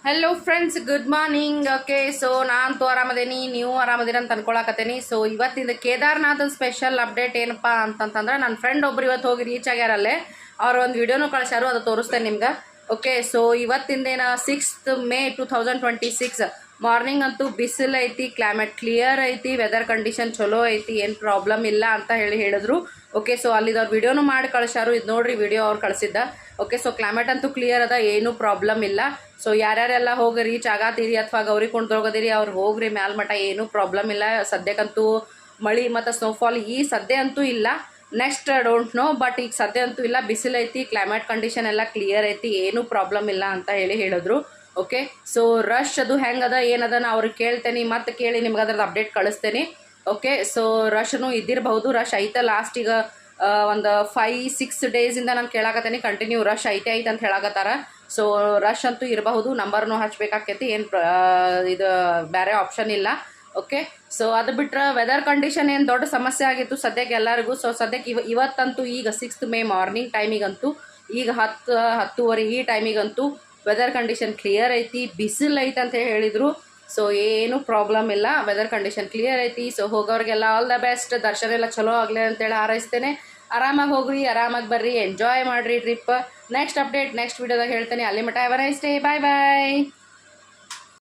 Hello friends, good morning. Okay, so ನಾನು ಆರಾಮದೇನಿ, ನೀವು ಆರಾಮದಿರ ಅಂತ ಅನ್ಕೊಳಕತ್ತೇನಿ. ಸೊ ಇವತ್ತಿಂದ ಕೇದಾರ್ನಾಥ್ ಸ್ಪೆಷಲ್ ಅಪ್ಡೇಟ್ ಏನಪ್ಪ ಅಂತಂತಂದ್ರೆ, ನನ್ನ ಫ್ರೆಂಡ್ ಒಬ್ರು ಇವತ್ತು ಹೋಗಿ ರೀಚ್ ಆಗ್ಯಾರಲ್ಲೇ. ಅವ್ರು ಒಂದು ವಿಡಿಯೋನು ಕಳಿಸ್ಯಾರು, ಅದು ತೋರಿಸ್ತೇನೆ ನಿಮ್ಗೆ. ಓಕೆ, ಸೊ ಇವತ್ತಿಂದೇನ 6th May 2026 ಮಾರ್ನಿಂಗ್ ಅಂತೂ ಬಿಸಿಲು ಐತಿ, ಕ್ಲೈಮೇಟ್ ಕ್ಲಿಯರ್ ಐತಿ, ವೆದರ್ ಕಂಡೀಷನ್ ಚಲೋ ಐತಿ, ಏನು ಪ್ರಾಬ್ಲಮ್ ಇಲ್ಲ ಅಂತ ಹೇಳಿದ್ರು. ಓಕೆ, ಸೊ ಅಲ್ಲಿದವ್ರು ವಿಡಿಯೋನು ಮಾಡಿ ಕಳಿಸ್ಯಾರು. ಇದು ನೋಡ್ರಿ ವಿಡಿಯೋ ಅವ್ರು ಕಳಿಸಿದ್ದ. ಓಕೆ, ಸೊ ಕ್ಲೈಮೇಟ್ ಅಂತೂ ಕ್ಲಿಯರ್ ಅದ, ಏನೂ ಪ್ರಾಬ್ಲಮ್ ಇಲ್ಲ. ಸೊ ಯಾರ್ಯಾರೆಲ್ಲ ಹೋಗಿ ರೀಚ್ ಆಗತ್ತೀರಿ ಅಥವಾ ಗೌರಿಕೊಂಡ್ ಹೋಗೋದಿರಿ ಅವ್ರು ಹೋಗ್ರಿ, ಮ್ಯಾಲ್ಮಠ ಏನೂ ಪ್ರಾಬ್ಲಮ್ ಇಲ್ಲ. ಸದ್ಯಕ್ಕಂತೂ ಮಳಿ ಮತ್ತು ಸ್ನೋಫಾಲ್ ಈ ಸದ್ಯ ಅಂತೂ ಇಲ್ಲ. ನೆಕ್ಸ್ಟ್ ಡೋಂಟ್ ನೋ, ಬಟ್ ಈಗ ಸದ್ಯ ಅಂತೂ ಇಲ್ಲ. ಬಿಸಿಲು ಐತಿ, ಕ್ಲೈಮೇಟ್ ಕಂಡೀಷನ್ ಎಲ್ಲ ಕ್ಲಿಯರ್ ಐತಿ, ಏನೂ ಪ್ರಾಬ್ಲಮ್ ಇಲ್ಲ ಅಂತ ಹೇಳಿದ್ರು. ಓಕೆ, ಸೊ ರಶ್ ಅದು ಹೆಂಗದ ಏನದ ನಾ ಅವ್ರಿಗೆ ಕೇಳ್ತೇನೆ, ಮತ್ತೆ ಕೇಳಿ ನಿಮ್ಗೆ ಅದ್ರದ್ದು ಅಪ್ಡೇಟ್ ಕಳಿಸ್ತೇನೆ. ಓಕೆ, ಸೊ ರಶ್ನು ಇದ್ದಿರಬಹುದು, ರಶ್ ಐತೆ. ಲಾಸ್ಟ್ ಈಗ ಒಂದು 5-6 ಡೇಸಿಂದ ನಾನು ಕೇಳಾಕತ್ತೇನೆ, ಕಂಟಿನ್ಯೂ ರಶ್ ಐತೆ ಅಂತ ಹೇಳಾಕತ್ತಾರ. ಸೊ ರಶ್ ಅಂತೂ ಇರಬಹುದು, ನಂಬರ್ನು ಹಚ್ಬೇಕಾಕೈತಿ, ಏನು ಇದು ಬೇರೆ ಆಪ್ಷನ್ ಇಲ್ಲ. ಓಕೆ, ಸೊ ಅದು ಬಿಟ್ರೆ ವೆದರ್ ಕಂಡೀಷನ್ ಏನು ದೊಡ್ಡ ಸಮಸ್ಯೆ ಆಗಿತ್ತು ಸದ್ಯಕ್ಕೆ ಎಲ್ಲರಿಗೂ. ಸೊ ಸದ್ಯಕ್ಕೆ ಇವತ್ತಂತೂ ಈಗ 6th May ಮಾರ್ನಿಂಗ್ ಟೈಮಿಗಂತೂ ಈಗ 10-10:30 ಈ ಟೈಮಿಗಂತೂ ವೆದರ್ ಕಂಡೀಷನ್ ಕ್ಲಿಯರ್ ಐತಿ, ಬಿಸಿಲು ಐತೆ ಅಂತ ಹೇಳಿದರು. ಸೊ ಏನು ಪ್ರಾಬ್ಲಮ್ ಇಲ್ಲ, ವೆದರ್ ಕಂಡೀಷನ್ ಕ್ಲಿಯರ್ ಐತಿ. ಸೊ ಹೋಗೋರಿಗೆಲ್ಲ ಆಲ್ ದ ಬೆಸ್ಟ್, ದರ್ಶನ ಎಲ್ಲ ಚಲೋ ಆಗಲಿ ಅಂತೇಳಿ ಹಾರೈಸ್ತೇನೆ. ಆರಾಮಾಗಿ ಹೋಗ್ರಿ, ಆರಾಮಾಗಿ ಬರ್ರಿ, ಎಂಜಾಯ್ ಮಾಡಿರಿ ಟ್ರಿಪ್. ನೆಕ್ಸ್ಟ್ ಅಪ್ಡೇಟ್ ನೆಕ್ಸ್ಟ್ ವಿಡಿಯೋದಾಗ ಹೇಳ್ತೇನೆ. ಅಲ್ಲಿ ಮಟ್ಟ ಎವರ್ ನೈಸ್ ಡೇ, ಬಾಯ್ ಬಾಯ್.